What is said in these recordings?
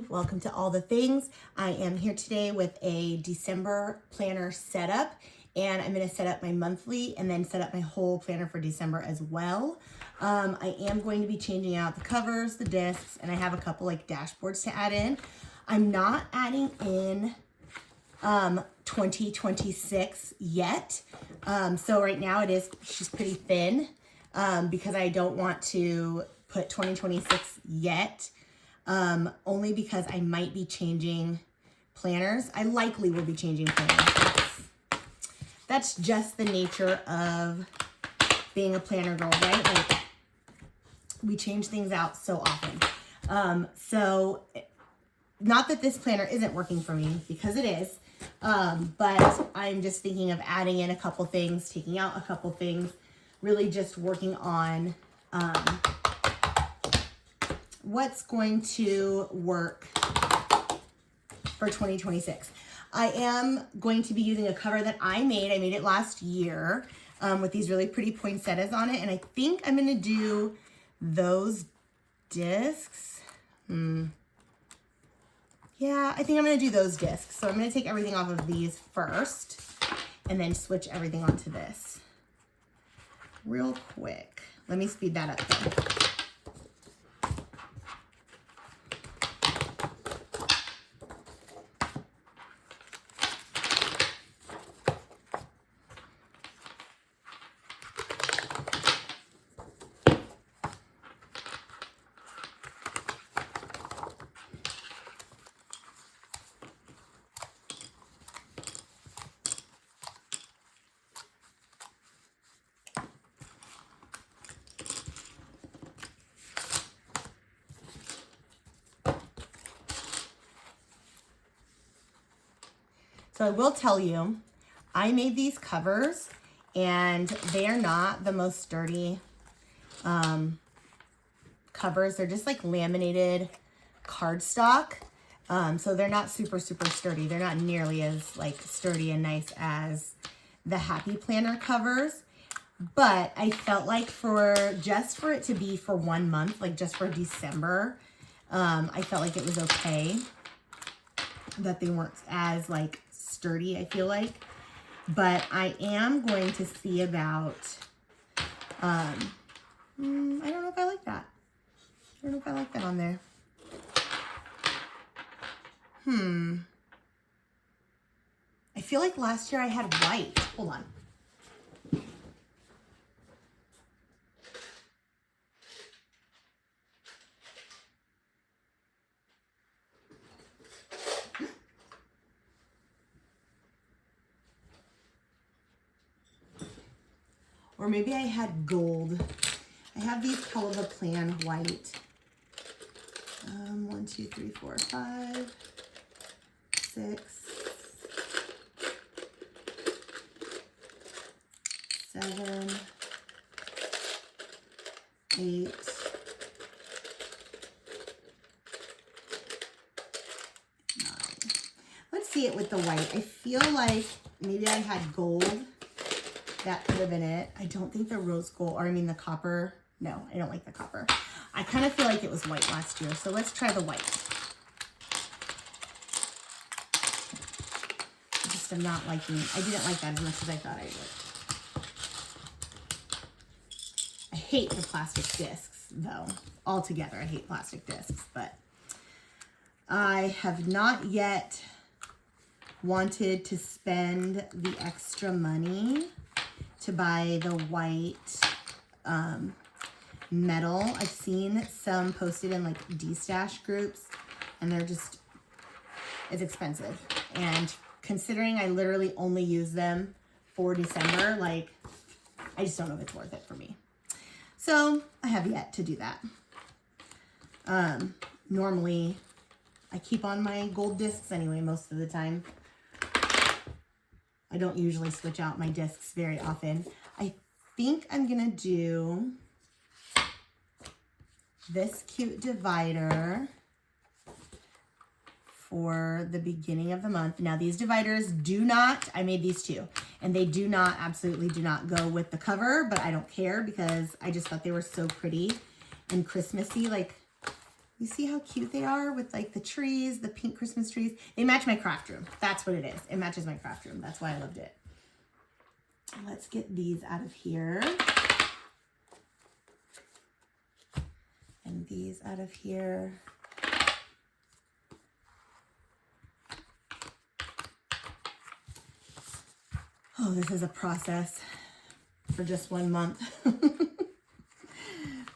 Welcome to All the Things. I am here today with a December planner setup, and I'm going to set up my monthly and then set up my whole planner for December as well. I am going to be changing out the covers, the discs, and I have a couple like dashboards to add in. I'm not adding in 2026 yet. So right now she's pretty thin because I don't want to put 2026 yet. Only because I might be changing planners. I likely will be changing planners. That's just the nature of being a planner girl, right? Like, we change things out so often. So not that this planner isn't working for me, because it is, but I'm just thinking of adding in a couple things, taking out a couple things, really just working on, what's going to work for 2026. I am going to be using a cover that I made. I made it last year with these really pretty poinsettias on it. And I think I'm going to do those discs. Yeah, I think I'm going to do those discs. So I'm going to take everything off of these first and then switch everything onto this real quick. Let me speed that up though. So I will tell you, I made these covers and they are not the most sturdy covers. They're just like laminated cardstock. So they're not super sturdy. They're not nearly as like sturdy and nice as the Happy Planner covers. But I felt like for it to be for 1 month, like just for December, I felt like it was okay that they weren't as like sturdy, I feel like. But I am going to see about, I don't know if I like that. I don't know if I like that on there. I feel like last year I had white. Hold on. Or maybe I had gold. I have these Color the Plan white. 1, 2, 3, 4, 5, 6, 7, 8, 9. Let's see it with the white. I feel like maybe I had gold. That could have been it. I don't think the rose gold, or I mean the copper. No, I don't like the copper. I kind of feel like it was white last year. So let's try the white. I just am not liking it. I didn't like that as much as I thought I would. I hate the plastic discs though. Altogether, I hate plastic discs, but I have not yet wanted to spend the extra money to buy the white metal. I've seen some posted in like D-stash groups and they're just, it's expensive. And considering I literally only use them for December, like I just don't know if it's worth it for me. So I have yet to do that. Normally I keep on my gold discs anyway most of the time. I don't usually switch out my discs very often. I think I'm gonna do this cute divider for the beginning of the month. Now these dividers do not, I made these too, and they do not, absolutely do not go with the cover, but I don't care because I just thought they were so pretty and Christmassy. Like You see how cute they are with like the trees, the pink Christmas trees? They match my craft room. That's what it is. It matches my craft room. That's why I loved it. Let's get these out of here. And these out of here. Oh, this is a process for just 1 month.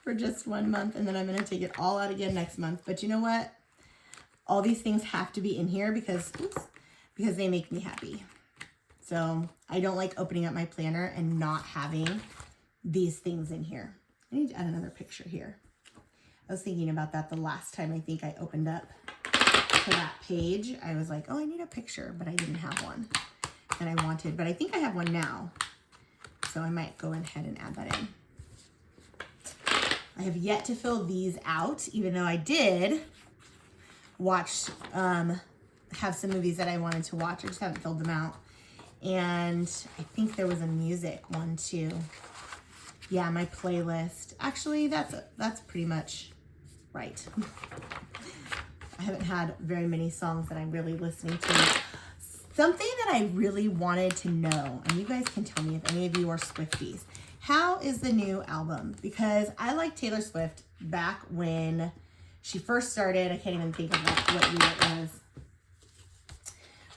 For just 1 month, and then I'm going to take it all out again next month. But you know what? All these things have to be in here because they make me happy. So I don't like opening up my planner and not having these things in here. I need to add another picture here. I was thinking about that the last time I think I opened up to that page. I was like, oh, I need a picture, but I didn't have one. And I wanted, but I think I have one now. So I might go ahead and add that in. I have yet to fill these out, even though I did watch, have some movies that I wanted to watch. I just haven't filled them out. And I think there was a music one too. Yeah, my playlist. Actually, that's pretty much right. I haven't had very many songs that I'm really listening to. Something that I really wanted to know, and you guys can tell me if any of you are Swifties. How is the new album? Because I like Taylor Swift back when she first started. I can't even think of what year it was.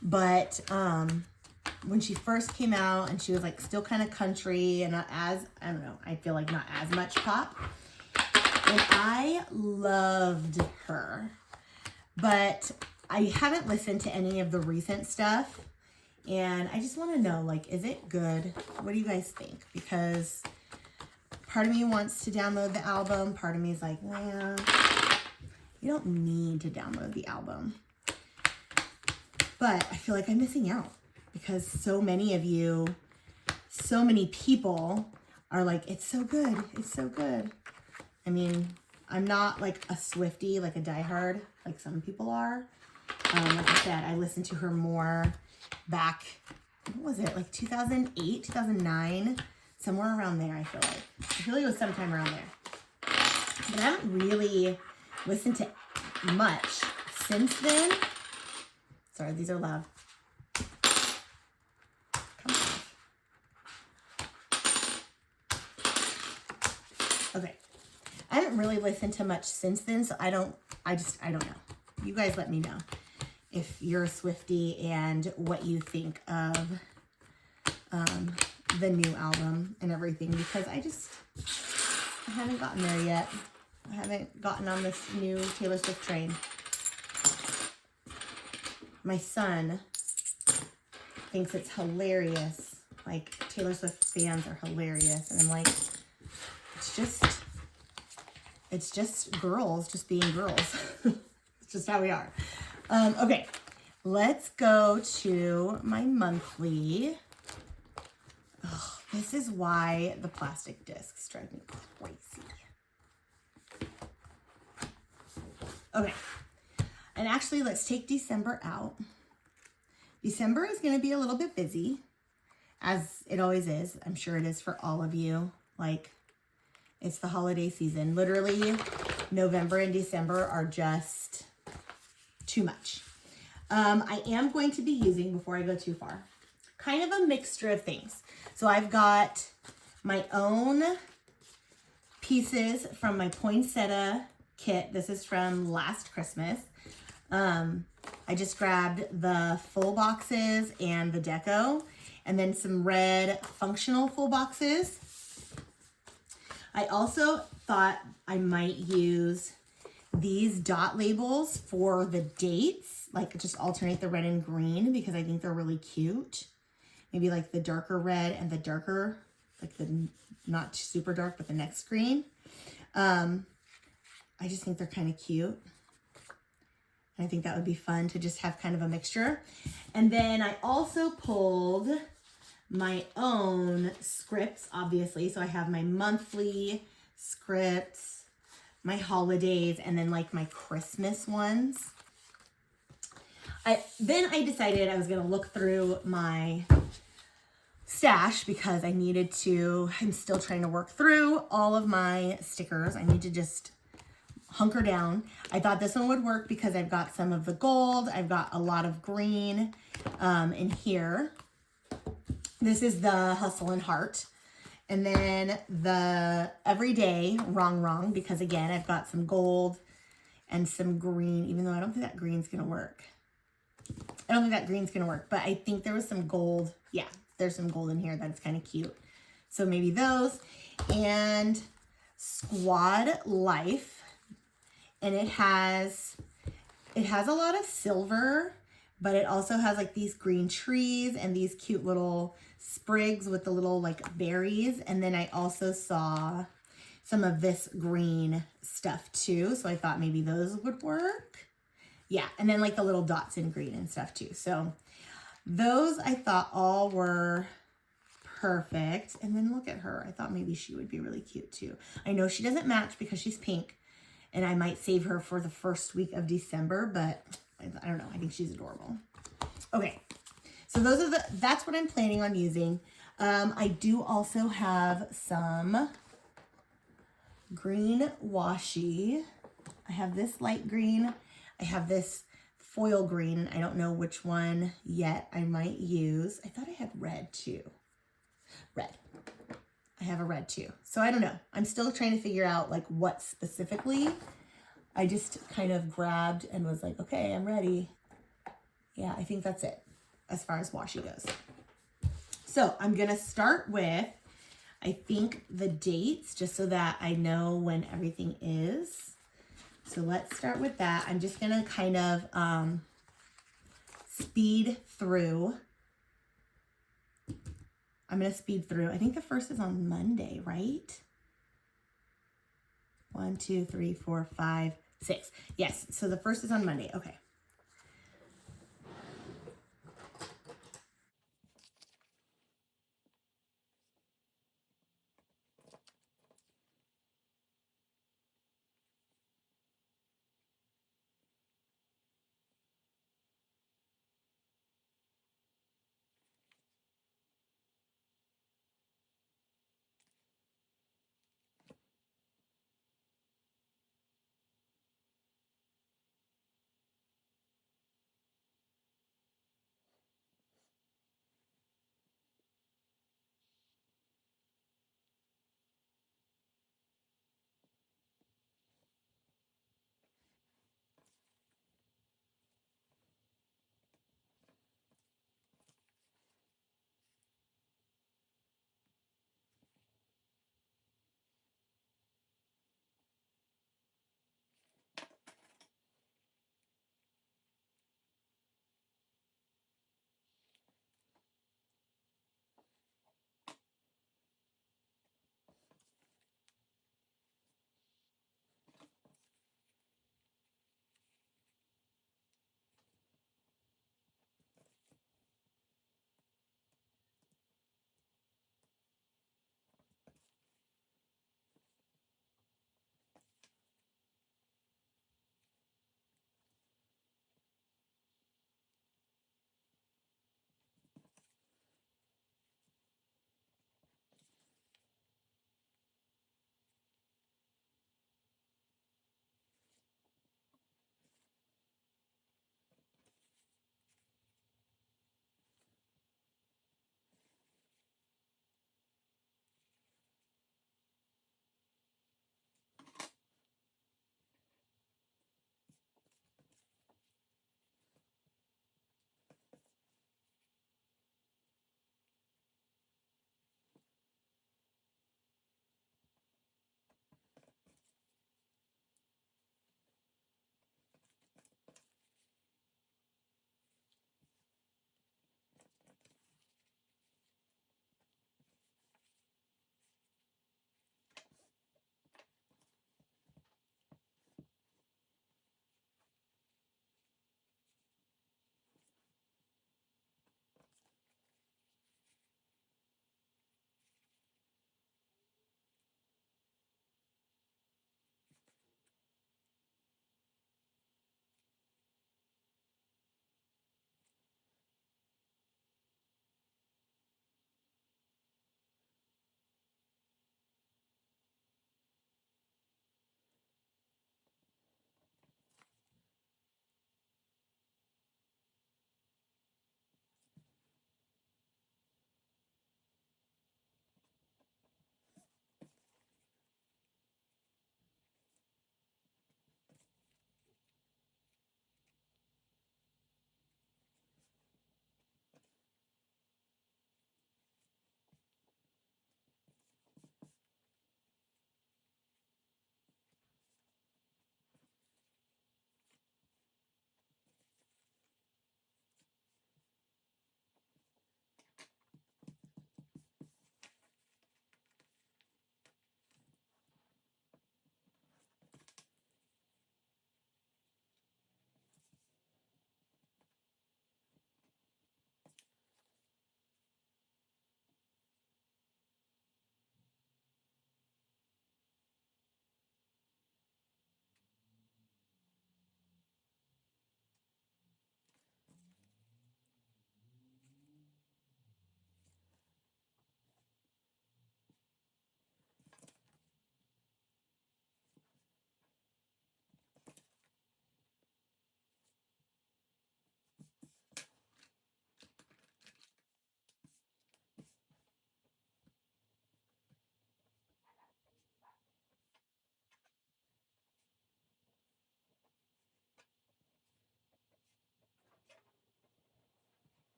But when she first came out and she was like still kind of country and not as, I don't know, I feel like not as much pop. And I loved her. But I haven't listened to any of the recent stuff. And I just want to know, like, is it good? What do you guys think? Because part of me wants to download the album. Part of me is like, well, you don't need to download the album. But I feel like I'm missing out because so many of you, so many people are like, it's so good. It's so good. I mean, I'm not like a Swiftie, like a diehard, like some people are. Like I said, I listened to her more back, what was it, like 2008, 2009, somewhere around there, I feel like it was sometime around there. But I haven't really listened to much since then. Sorry, these are loud. Come on. Okay. I haven't really listened to much since then, so I don't know. You guys let me know if you're a Swiftie and what you think of the new album and everything, because I haven't gotten there yet. I haven't gotten on this new Taylor Swift train. My son thinks it's hilarious. Like, Taylor Swift fans are hilarious. And I'm like, it's just girls just being girls. It's just how we are. Okay, let's go to my monthly. Oh, this is why the plastic discs drive me crazy. Okay, and actually let's take December out. December is going to be a little bit busy, as it always is. I'm sure it is for all of you. Like, it's the holiday season. Literally, November and December are just too much. I am going to be using, before I go too far, kind of a mixture of things. So I've got my own pieces from my poinsettia kit. This is from last Christmas. I just grabbed the full boxes and the deco, and then some red functional full boxes. I also thought I might use these dot labels for the dates, like just alternate the red and green because I think they're really cute. Maybe like the darker red and the darker, like the not super dark, but the next green. I just think they're kind of cute. And I think that would be fun to just have kind of a mixture. And then I also pulled my own scripts, obviously. So I have my monthly scripts, my holidays, and then like my Christmas ones. Then I decided I was going to look through my stash because I needed to, I'm still trying to work through all of my stickers. I need to just hunker down. I thought this one would work because I've got some of the gold. I've got a lot of green in here. This is the Hustle and Heart. And then the Everyday Wrong, because again, I've got some gold and some green, even though I don't think that green's gonna work. I don't think that green's gonna work, but I think there was some gold. Yeah, there's some gold in here that's kind of cute. So maybe those. And Squad Life. And it has a lot of silver, but it also has like these green trees and these cute little sprigs with the little like berries. And then I also saw some of this green stuff too. So I thought maybe those would work. Yeah, and then like the little dots in green and stuff too. So those I thought all were perfect. And then look at her. I thought maybe she would be really cute too. I know she doesn't match because she's pink, and I might save her for the first week of December, but I don't know. I think she's adorable. Okay, so that's what I'm planning on using. I do also have some green washi. I have this light green. I have this foil green. I don't know which one yet I might use. I thought I had red too. Red. I have a red too. So I don't know. I'm still trying to figure out like what specifically. I just kind of grabbed and was like, okay, I'm ready. Yeah, I think that's it as far as washi goes. So I'm going to start with, I think, the dates just so that I know when everything is. So let's start with that. I'm just going to kind of speed through. I'm going to speed through. I think the first is on Monday, right? 1, 2, 3, 4, 5, 6. Yes, so the first is on Monday. Okay.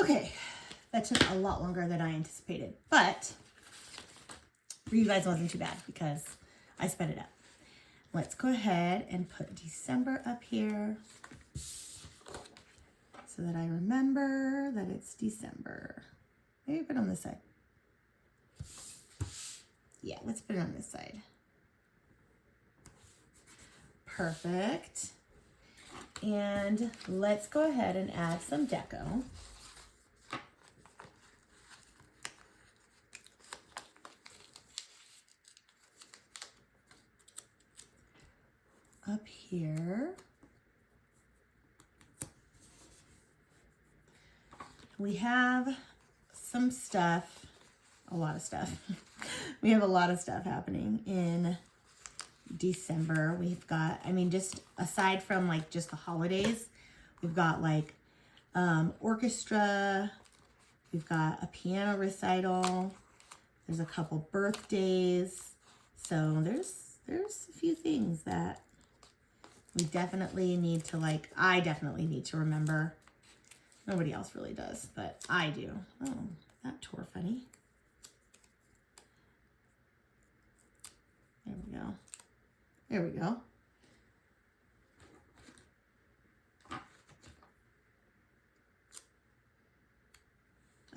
Okay, that took a lot longer than I anticipated, but for you guys it wasn't too bad because I sped it up. Let's go ahead and put December up here so that I remember that it's December. Maybe put it on this side. Yeah, let's put it on this side. Perfect. And let's go ahead and add some deco. Up here. We have some stuff, a lot of stuff. We have a lot of stuff happening in December. We've got, I mean, just aside from like just the holidays, we've got like orchestra, we've got a piano recital, there's a couple birthdays. So there's a few things that we definitely need to like, I definitely need to remember. Nobody else really does, but I do. Oh, that tore funny. There we go. There we go.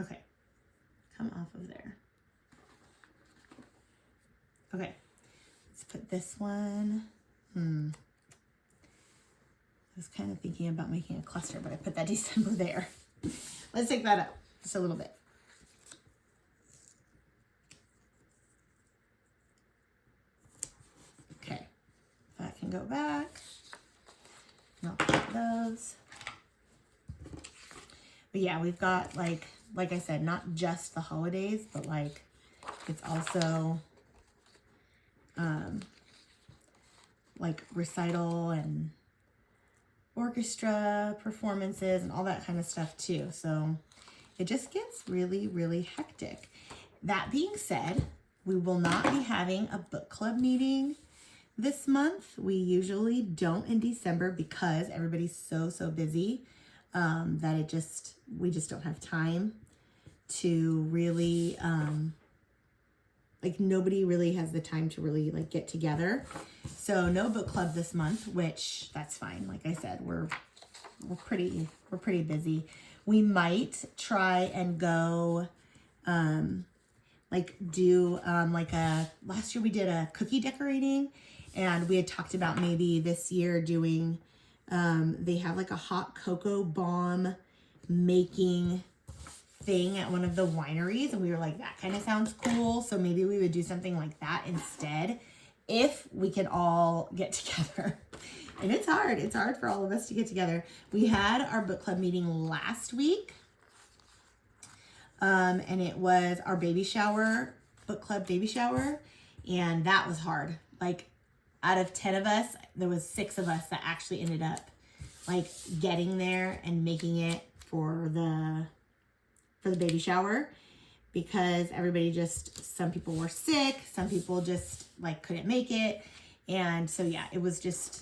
Okay, come off of there. Okay, let's put this one. I was kind of thinking about making a cluster, but I put that December there. Let's take that up just a little bit. Okay, that can go back. And I'll put those. But yeah, we've got like I said, not just the holidays, but like it's also like recital and orchestra performances and all that kind of stuff too. So it just gets really, really hectic. That being said, we will not be having a book club meeting this month. We usually don't in December because everybody's so busy that we just don't have time to really like nobody really has the time to really like get together. So no book club this month, which that's fine. Like I said, we're pretty busy. We might try and go like do like last year we did a cookie decorating, and we had talked about maybe this year doing they have like a hot cocoa bomb making thing at one of the wineries, and we were like, that kind of sounds cool, so maybe we would do something like that instead if we can all get together. And it's hard for all of us to get together. We had our book club meeting last week, and it was our baby shower, book club baby shower, and that was hard. Like out of 10 of us, there was 6 of us that actually ended up like getting there and making it for the baby shower, because everybody some people were sick, some people just like couldn't make it. And so, yeah, it was just,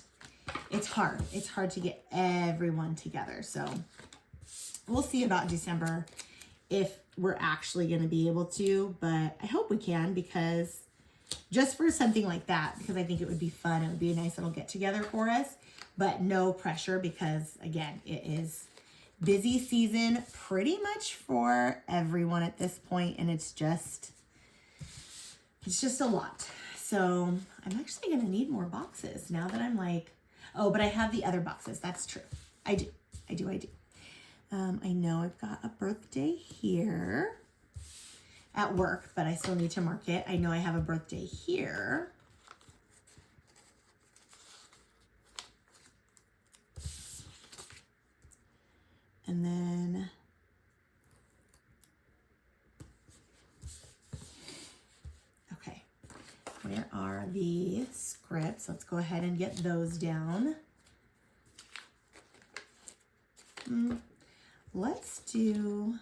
it's hard to get everyone together. So we'll see about December if we're actually going to be able to, but I hope we can, because just for something like that, because I think it would be fun. It would be a nice little get together for us, but no pressure, because again, it is busy season pretty much for everyone at this point, and it's just a lot. So I'm actually going to need more boxes now that I'm like, oh, but I have the other boxes. That's true. I do. I know I've got a birthday here at work, but I still need to mark it. I know I have a birthday here. And then okay, where are the scripts? Let's go ahead and get those down. Let's do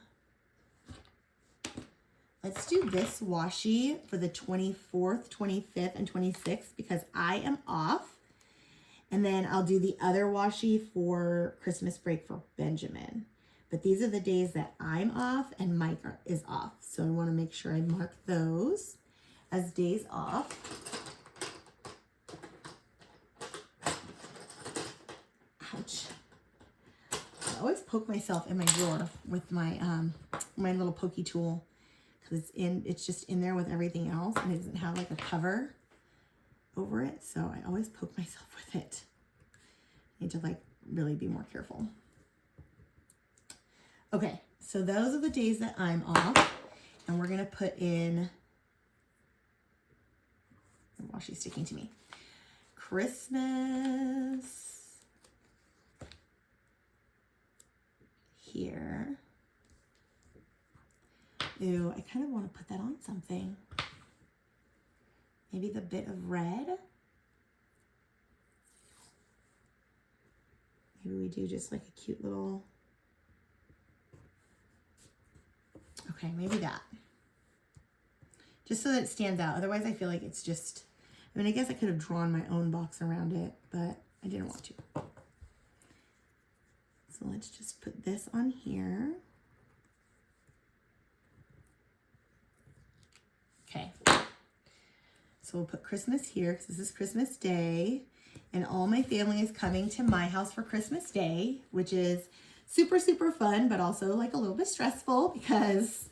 this washi for the 24th, 25th, and 26th, because I am off. And then I'll do the other washi for Christmas break for Benjamin. But these are the days that I'm off and Mike is off. So I want to make sure I mark those as days off. Ouch. I always poke myself in my drawer with my my little pokey tool because it's just in there with everything else and it doesn't have like a cover over it. So I always poke myself with it. I need to like really be more careful. Okay, so those are the days that I'm off, and we're gonna put in, while she's sticking to me, Christmas here. Ooh, I kind of want to put that on something. Maybe the bit of red. Maybe we do just like a cute little, okay, maybe that. Just so that it stands out. Otherwise, I feel like it's just, I mean, I guess I could have drawn my own box around it, but I didn't want to. So let's just put this on here. Okay. So we'll put Christmas here because this is Christmas Day. And all my family is coming to my house for Christmas Day, which is super, super fun, but also like a little bit stressful because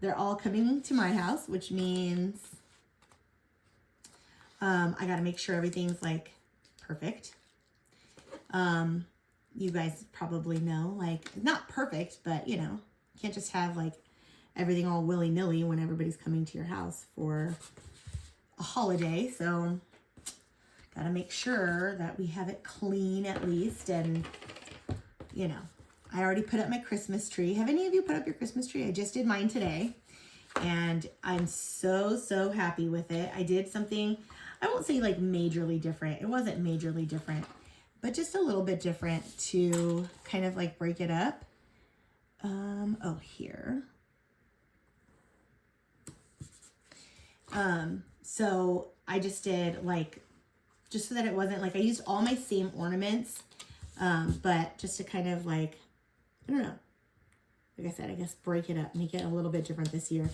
they're all coming to my house, which means I got to make sure everything's like perfect. You guys probably know, like, not perfect, but you know, you can't just have like everything all willy-nilly when everybody's coming to your house for a holiday. So got to make sure that we have it clean at least. And, you know, I already put up my Christmas tree. Have any of you put up your Christmas tree? I just did mine today. And I'm so, so happy with it. I did something, I won't say like majorly different. It wasn't majorly different, but just a little bit different to kind of like break it up. Oh, here. So I just did like, just so that it wasn't like, I used all my same ornaments, but just to kind of like, I don't know, like I said, I guess break it up, make it a little bit different this year.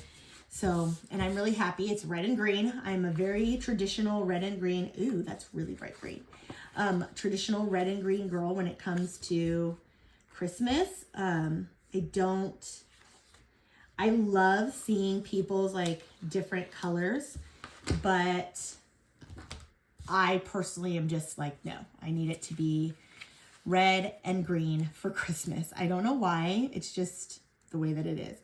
So, and I'm really happy. It's red and green. I'm a very traditional red and green. Ooh, that's really bright green. Traditional red and green girl when it comes to Christmas. I love seeing people's like different colors, but I personally am just like, no, I need it to be red and green for Christmas. I don't know why. It's just the way that it is.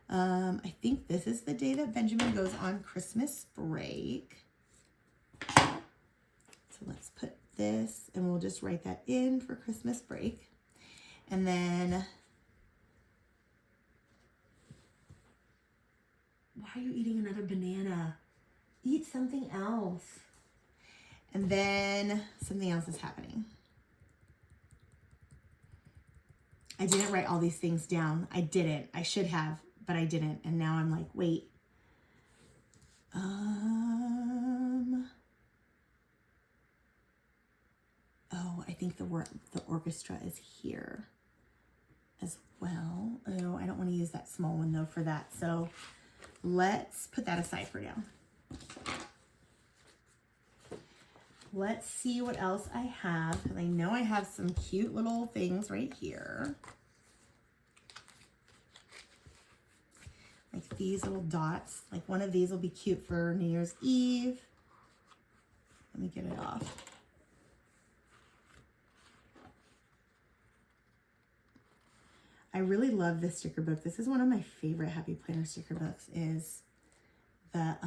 I think this is the day that Benjamin goes on Christmas break. So let's put this and we'll just write that in for Christmas break. And then, why are you eating another banana? Eat something else. And then something else is happening. I didn't write all these things down. I didn't. I should have, but I didn't. And now I'm like, wait. Oh, I think the orchestra is here as well. Oh, I don't want to use that small one though for that. So let's put that aside for now. Let's see what else I have. I know I have some cute little things right here. Like these little dots. Like one of these will be cute for New Year's Eve. Let me get it off. I really love this sticker book. This is one of my favorite Happy Planner sticker books, is the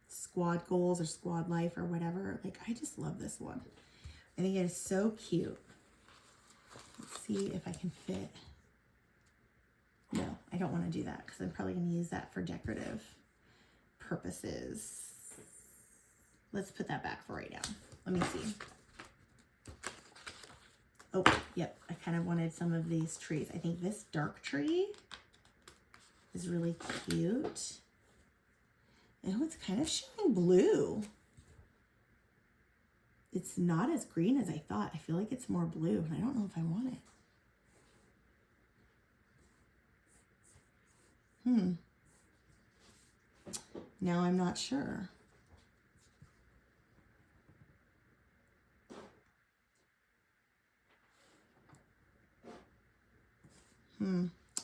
Squad Goals or Squad Life or whatever. Like, I just love this one. I think it is so cute. Let's see if I can fit. No, I don't want to do that because I'm probably going to use that for decorative purposes. Let's put that back for right now. Let me see. Oh, yep. I kind of wanted some of these trees. I think this dark tree is really cute. Oh, it's kind of showing blue. It's not as green as I thought. I feel like it's more blue, and I don't know if I want it. Now I'm not sure.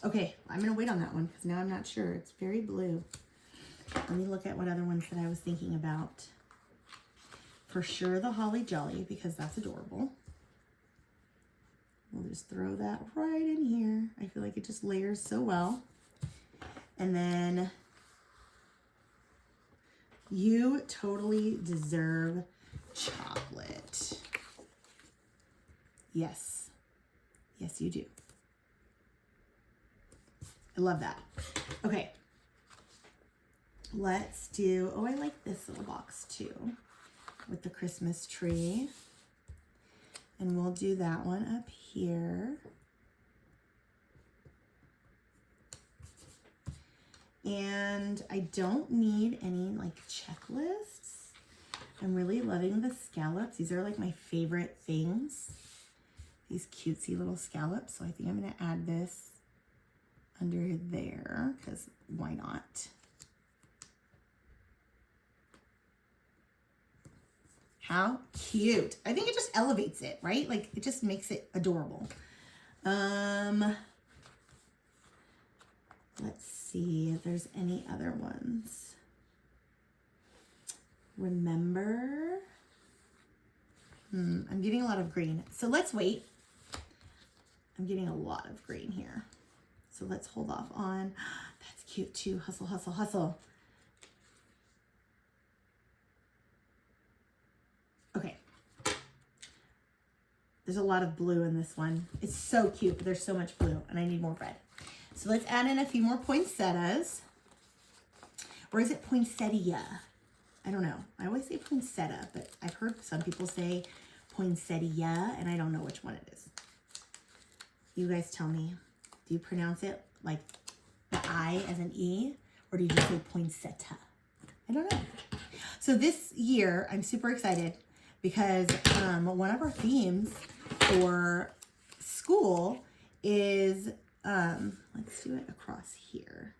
Okay, I'm going to wait on that one because now I'm not sure. It's very blue. Let me look at what other ones that I was thinking about. For sure the Holly Jolly, because that's adorable. We'll just throw that right in here. I feel like it just layers so well. And then You Totally Deserve Chocolate. Yes. Yes, you do. I love that. Okay. Let's do, oh, I like this little box too with the Christmas tree. And we'll do that one up here. And I don't need any like checklists. I'm really loving the scallops. These are like my favorite things. These cutesy little scallops. So I think I'm going to add this under there because why not? How cute. I think it just elevates it, right? Like it just makes it adorable. Let's see if there's any other ones. Remember? I'm getting a lot of green. So let's wait. I'm getting a lot of green here. So let's hold off on, that's cute too. Hustle, hustle, hustle. Okay. There's a lot of blue in this one. It's so cute, but there's so much blue and I need more red. So let's add in a few more poinsettias. Or is it poinsettia? I don't know. I always say poinsettia, but I've heard some people say poinsettia, and I don't know which one it is. You guys tell me. Do you pronounce it like the I as an E, or do you just say poinsettia? I don't know. So this year, I'm super excited because one of our themes for school is, let's do it across here,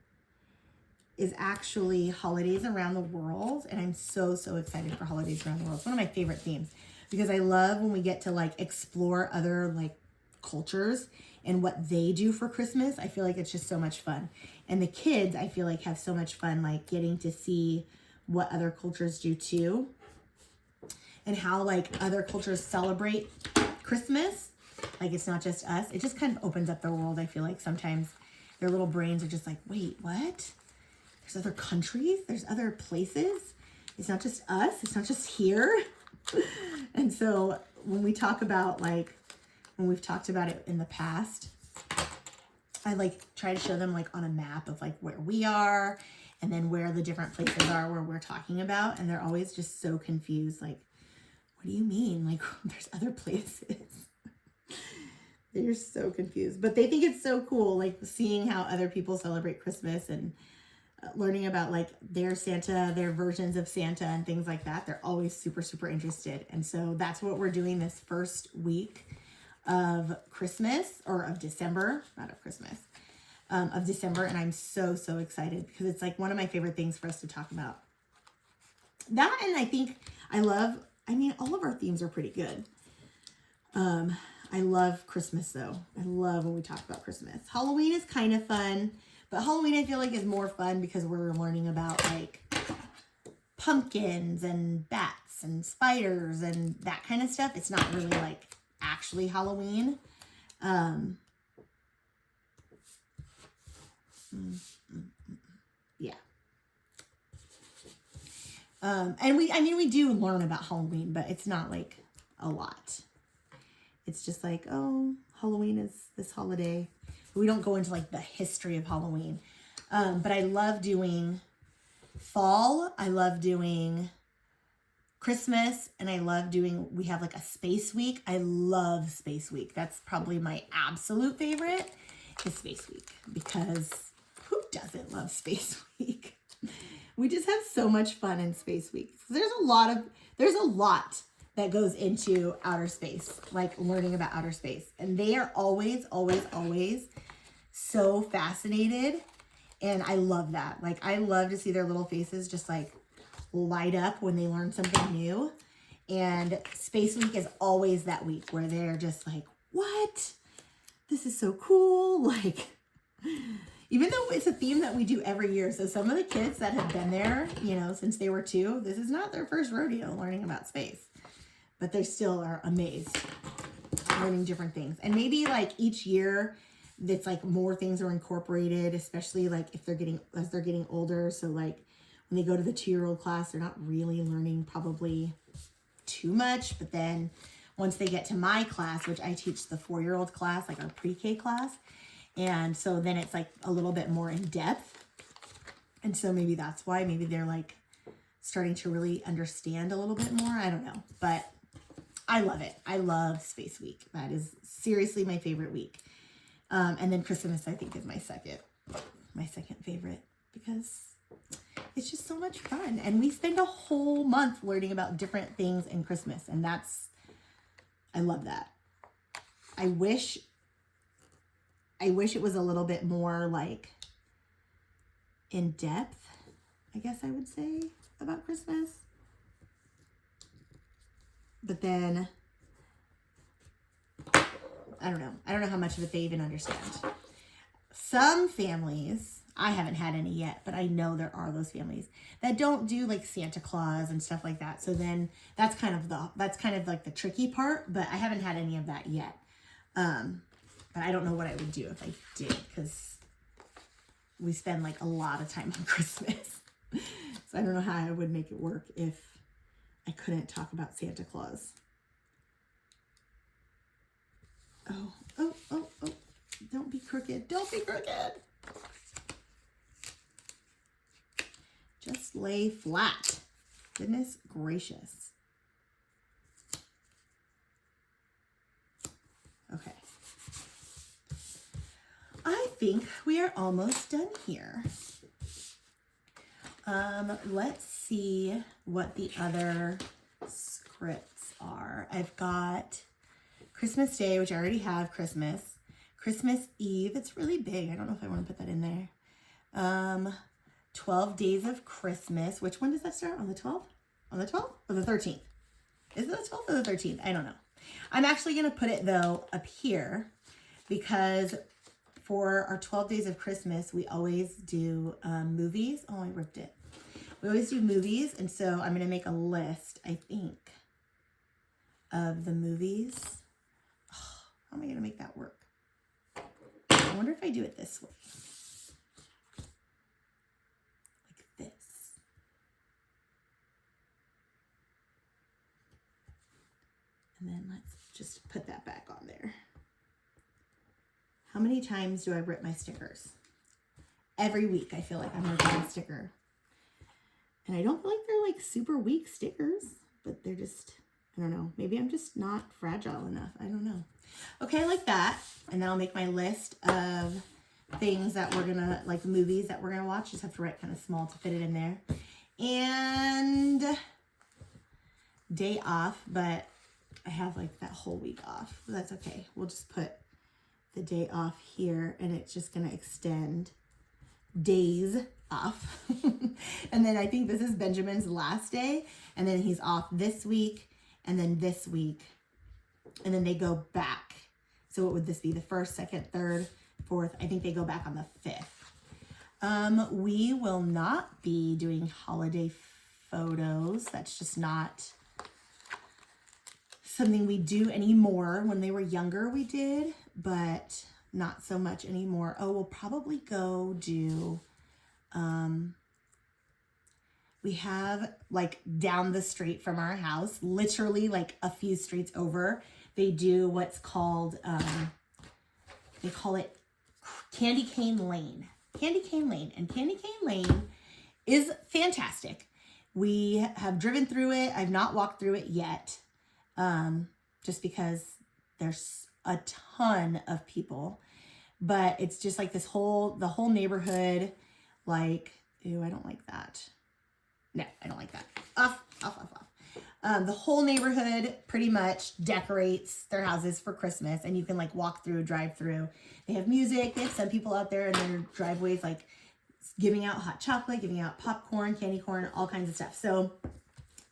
is actually holidays around the world. And I'm so, so excited for holidays around the world. It's one of my favorite themes because I love when we get to like explore other like cultures and what they do for Christmas. I feel like it's just so much fun. And the kids, I feel like, have so much fun like getting to see what other cultures do too. And how like other cultures celebrate Christmas. Like it's not just us. It just kind of opens up their world. I feel like sometimes their little brains are just like, wait, what? There's other countries, there's other places. It's not just us, it's not just here. And so when we talk about like, when we've talked about it in the past, I like try to show them like on a map of like where we are and then where the different places are where we're talking about. And they're always just so confused. Like, what do you mean? Like there's other places. They're so confused, but they think it's so cool. Like seeing how other people celebrate Christmas and learning about like their Santa, their versions of Santa and things like that. They're always super, super interested. And so that's what we're doing this first week of Christmas, or of December, not of Christmas, of December. And I'm so, so excited because it's like one of my favorite things for us to talk about. That, and I think I mean, all of our themes are pretty good. I love Christmas though. I love when we talk about Christmas. Halloween is kind of fun. But Halloween, I feel like, is more fun because we're learning about like pumpkins and bats and spiders and that kind of stuff. It's not really like actually Halloween. Yeah. And we do learn about Halloween, but it's not like a lot. It's just like, oh, Halloween is this holiday. We don't go into like the history of Halloween. But I love doing fall. I love doing Christmas. And I love doing, we have like a Space Week. I love Space Week. That's probably my absolute favorite is Space Week. Because who doesn't love Space Week? We just have so much fun in Space Week. So there's a lot that goes into outer space, like learning about outer space. And they are always, always, always so fascinated And I love that. Like, I love to see their little faces just like light up when they learn something new. And Space Week is always that week where they're just like, what? This is so cool. Like, even though it's a theme that we do every year. So some of the kids that have been there, you know, since they were 2, this is not their first rodeo learning about space, but they still are amazed learning different things. And maybe like each year it's like more things are incorporated, especially like if they're getting, as they're getting older. So like when they go to the 2-year-old class, they're not really learning probably too much. But then once they get to my class, which I teach the 4-year-old class, like our pre-K class. And so then it's like a little bit more in depth. And so maybe that's why, maybe they're like starting to really understand a little bit more. I don't know, but I love it. I love Space Week. That is seriously my favorite week. And then Christmas, I think, is my second favorite, because it's just so much fun. And we spend a whole month learning about different things in Christmas. And I love that. I wish it was a little bit more like in depth, I guess I would say, about Christmas. But then, I don't know. I don't know how much of it they even understand. Some families, I haven't had any yet, but I know there are those families that don't do like Santa Claus and stuff like that. So then that's kind of like the tricky part, but I haven't had any of that yet. But I don't know what I would do if I did, because we spend like a lot of time on Christmas. So I don't know how I would make it work if I couldn't talk about Santa Claus. Oh. Don't be crooked. Don't be crooked. Just lay flat. Goodness gracious. Okay. I think we are almost done here. Let's see what the other scripts are. I've got Christmas Day, which I already have Christmas. Christmas Eve, it's really big. I don't know if I want to put that in there. 12 Days of Christmas. Which one does that start? On the 12th? On the 12th or the 13th? Is it the 12th or the 13th? I don't know. I'm actually going to put it, though, up here, because for our 12 Days of Christmas, we always do movies. Oh, I ripped it. We always do movies, and so I'm going to make a list, I think, of the movies. Oh, how am I going to make that work? I wonder if I do it this way. Like this. And then let's just put that back on there. How many times do I rip my stickers? Every week I feel like I'm ripping a sticker. And I don't feel like they're like super weak stickers, but they're just, I don't know. Maybe I'm just not fragile enough. I don't know. Okay, like that. And then I'll make my list of things that we're gonna, like movies that we're gonna watch. Just have to write kind of small to fit it in there. And day off, but I have like that whole week off. But that's okay. We'll just put the day off here, and it's just gonna extend days off. And then I think this is Benjamin's last day, and then he's off this week, and then this week, and then they go back. So what would this be? The 1st, 2nd, 3rd, 4th. I think they go back on the 5th. We will not be doing holiday photos. That's just not something we do anymore. When they were younger, we did, but not so much anymore. Oh, we'll probably go do, we have like down the street from our house, literally like a few streets over, they do what's called, they call it Candy Cane Lane. Candy Cane Lane. And Candy Cane Lane is fantastic. We have driven through it. I've not walked through it yet, just because there's a ton of people. But it's just like the whole neighborhood, like, ew, I don't like that. No, I don't like that. Off. The whole neighborhood pretty much decorates their houses for Christmas, and you can like walk through, drive through. They have music. They have some people out there in their driveways, like giving out hot chocolate, giving out popcorn, candy corn, all kinds of stuff. So,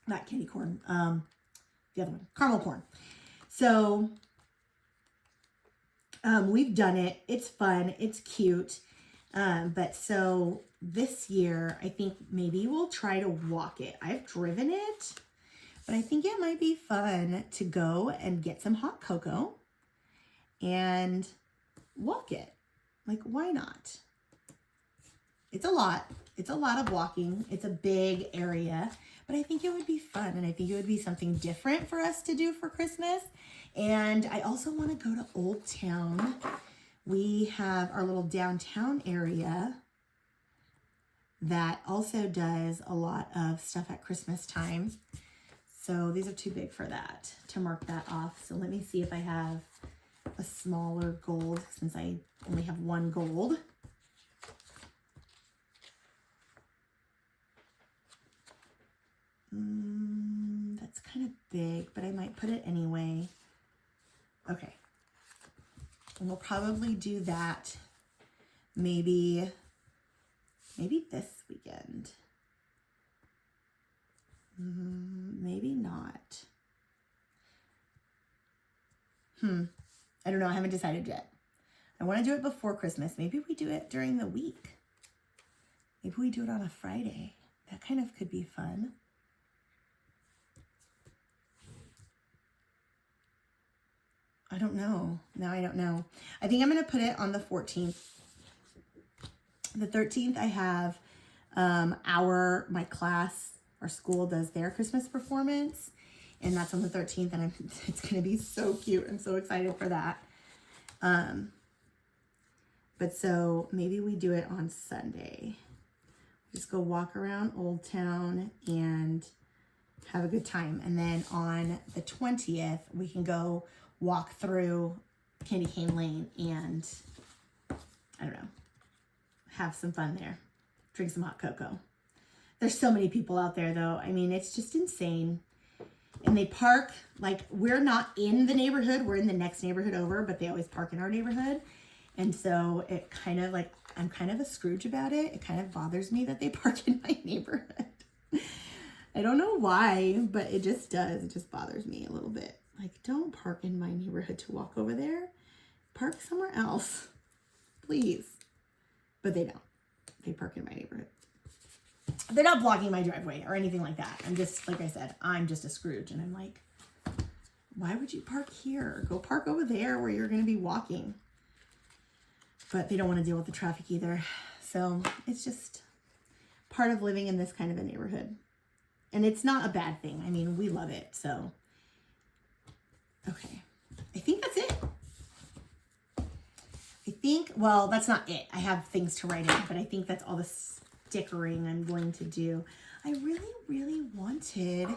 not candy corn, the other one, caramel corn. So, we've done it. It's fun. It's cute. But so this year, I think maybe we'll try to walk it. I've driven it, but I think it might be fun to go and get some hot cocoa and walk it. Like, why not? It's a lot. It's a lot of walking. It's a big area, but I think it would be fun. And I think it would be something different for us to do for Christmas. And I also want to go to Old Town. We have our little downtown area that also does a lot of stuff at Christmas time. So these are too big for that, to mark that off. So let me see if I have a smaller gold, since I only have one gold. That's kind of big, but I might put it anyway. Okay. And we'll probably do that maybe this weekend. Maybe not. I don't know. I haven't decided yet. I want to do it before Christmas. Maybe we do it during the week. Maybe we do it on a Friday. That kind of could be fun. I don't know. Now I don't know. I think I'm going to put it on the 14th. The 13th, I have my class, our school does their Christmas performance. And that's on the 13th. And it's going to be so cute. I'm so excited for that. But so maybe we do it on Sunday. Just go walk around Old Town and have a good time. And then on the 20th, we can go walk through Candy Cane Lane and, I don't know, have some fun there. Drink some hot cocoa. There's so many people out there, though. I mean, it's just insane. And they park, like, we're not in the neighborhood. We're in the next neighborhood over, but they always park in our neighborhood. And so it kind of, like, I'm kind of a Scrooge about it. It kind of bothers me that they park in my neighborhood. I don't know why, but it just does. It just bothers me a little bit. Like, don't park in my neighborhood to walk over there. Park somewhere else, please. But they don't. They park in my neighborhood. They're not blocking my driveway or anything like that. I'm just, like I said, I'm just a Scrooge. And I'm like, why would you park here? Go park over there where you're going to be walking. But they don't want to deal with the traffic either. So it's just part of living in this kind of a neighborhood. And it's not a bad thing. I mean, we love it. So, okay. I think that's it. Well, that's not it. I have things to write in, but I think that's all the stickering I'm going to do. I really, really wanted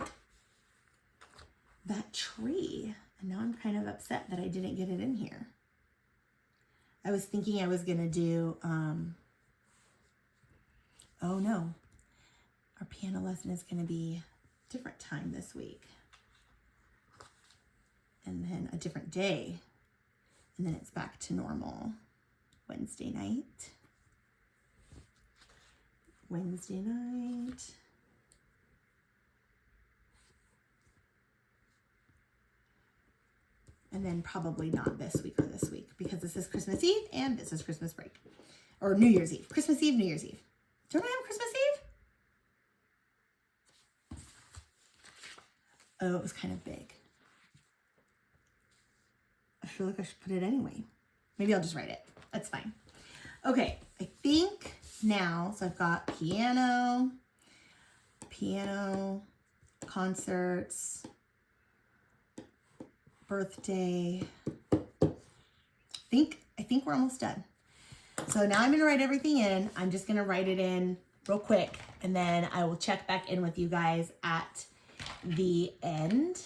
that tree. And now I'm kind of upset that I didn't get it in here. I was thinking I was going to do, oh no, our piano lesson is going to be a different time this week. And then a different day. And then it's back to normal. Wednesday night. And then probably not this week or this week because this is Christmas Eve and this is Christmas break. Or New Year's Eve. Christmas Eve, New Year's Eve. Don't I have Christmas Eve? Oh, it was kind of big. I feel like I should put it anyway. Maybe I'll just write it. That's fine. Okay, I think now, so I've got piano, concerts, birthday. I think we're almost done. So now I'm going to write everything in. I'm just going to write it in real quick, and then I will check back in with you guys at the end.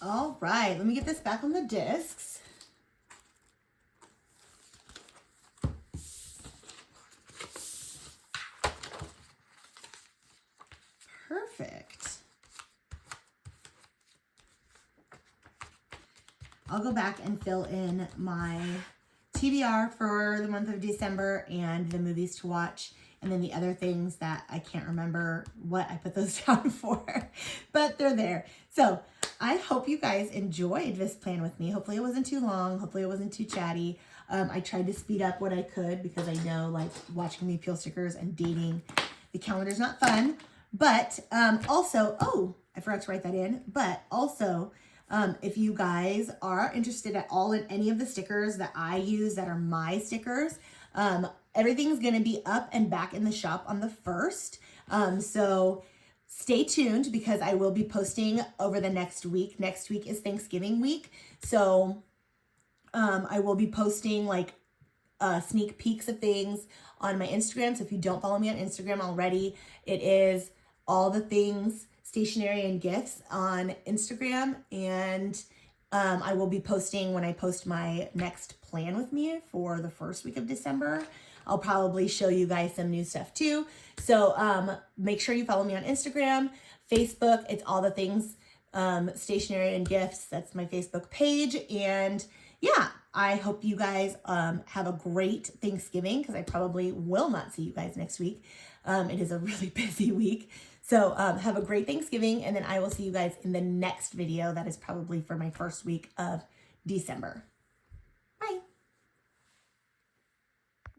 All right, let me get this back on the discs. Perfect. I'll go back and fill in my TBR for the month of December and the movies to watch, and then the other things that I can't remember what I put those down for, but they're there. So I hope you guys enjoyed this plan with me. Hopefully it wasn't too long. Hopefully it wasn't too chatty. I tried to speed up what I could because I know like watching me peel stickers and dating the calendar's not fun. But also, oh, I forgot to write that in, but also, if you guys are interested at all in any of the stickers that I use that are my stickers, everything's going to be up and back in the shop on the 1st. So stay tuned because I will be posting over the next week. Next week is Thanksgiving week. So I will be posting like sneak peeks of things on my Instagram. So if you don't follow me on Instagram already, it is All the Things Stationery and Gifts on Instagram. And I will be posting when I post my next plan with me for the first week of December. I'll probably show you guys some new stuff too. So make sure you follow me on Instagram, Facebook. It's All the Things Stationery and Gifts. That's my Facebook page. And yeah, I hope you guys have a great Thanksgiving because I probably will not see you guys next week. It is a really busy week. So have a great Thanksgiving, and then I will see you guys in the next video that is probably for my first week of December.